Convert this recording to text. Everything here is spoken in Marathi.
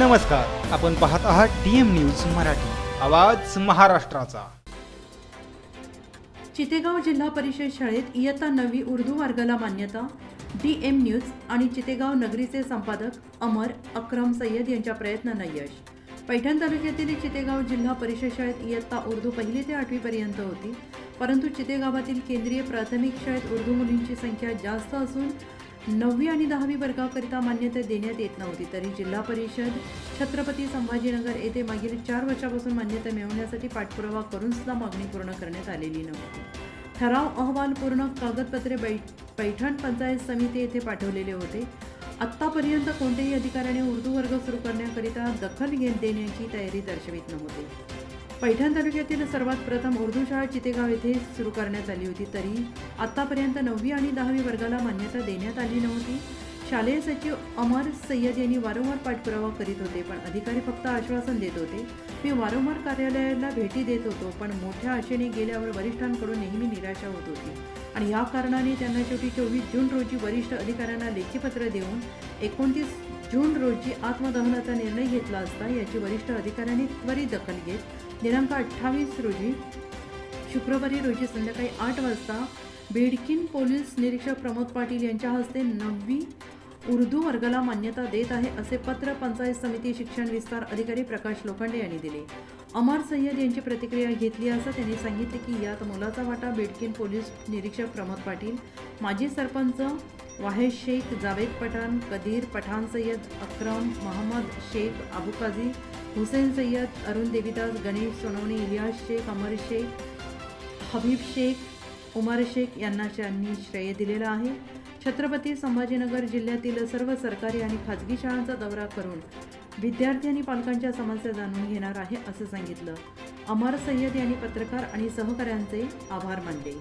नमस्कार, आपण पाहत आहात DM न्यूज मराठी, आवाज महाराष्ट्राचा। चितेगाव जिल्हा परिषद शाळेत इयत्ता 9वी उर्दू वर्गाला मान्यता। DM न्यूज आणि चितेगाव नगरीचे संपादक अमर अक्रम सय्यद यांच्या प्रयत्नांना यश। पैठण तालुक्यातील चितेगाव जिल्हा परिषद शाळेत इयत्ता उर्दू 1ली ते 8वी पर्यंत होती, परंतु चितेगावातील केंद्रीय प्राथमिक शाळेत उर्दू मुलींची संख्या जास्त असून 9वी आणि 10वी वर्गाकरिता मान्यता देण्यात येत नव्हती। तरी जिल्हा परिषद छत्रपती संभाजीनगर येथे मागील 4 वर्षापासून मान्यता मिळवण्यासाठी पाठपुरावा करून सुद्धा मागणी पूर्ण करण्यात आलेली नव्हती। ठराव अहवाल पूर्ण कागदपत्रे पैठण पंचायत समिती येथे पाठवलेले होते। आत्तापर्यंत कोणत्याही अधिकाऱ्याने उर्दू वर्ग सुरू करण्याकरिता दखल देण्याची तयारी दर्शवित नव्हती। पैठण तालुक्यातील सर्वात प्रथम उर्दू शाळा चितेगाव येथे सुरू करण्यात आली होती, तरी आतापर्यंत 9वी आणि 10वी वर्गाला मान्यता देण्यात आली नव्हती। शालेय सचिव अमर सय्यद यांनी वारंवार पाठपुरावा करीत होते, पण अधिकारी फक्त आश्वासन देत होते। मी वारंवार कार्यालयाला भेटी देत होतो, पण मोठ्या आशेने गेल्यावर वरिष्ठांकडून नेहमी निराशा होत होती आणि या कारणाने त्यांना शेवटी 24 जून रोजी वरिष्ठ अधिकाऱ्यांना लेखी पत्र देऊन 29 जून रोजी आत्मदहनाचा निर्णय घेतला असता याची वरिष्ठ अधिकाऱ्यांनी त्वरित दखल घेत दिनांक 28 रोजी शुक्रवारी रोजी संध्याकाळी 8 वाजता बेडकीन पोलीस निरीक्षक प्रमोद पाटील यांच्या हस्ते 9वी उर्दू वर्गाला मान्यता देत आहे असे पत्र पंचायत समिती शिक्षण विस्तार अधिकारी प्रकाश लोखंडे यांनी दिले। अमर सय्यद यांची प्रतिक्रिया घेतली असता त्यांनी सांगितले की यात मोलाचा वाटा बेडकीन पोलीस निरीक्षक प्रमोद पाटील, माजी सरपंच वाहेद शेख, जावेद पठाण, कदीर पठाण, सय्यद अक्रम, मोहम्मद शेख, अबू काजी, हुसेन सय्यद, अरुण देवीदास, गणेश सोनवणे, इलियास शेख, अमर शेख, हबीब शेख, उमर शेख यांना त्यांनी श्रेय दिलेला आहे। छत्रपती संभाजीनगर जिल्ह्यातील सर्व सरकारी आणि खाजगी शाळांचा दौरा करून विद्यार्थी आणि पालकांच्या समस्या जाणून घेणार आहे असं सांगितलं। अमर सय्यद यांनी पत्रकार आणि सहकाऱ्यांचे आभार मानले।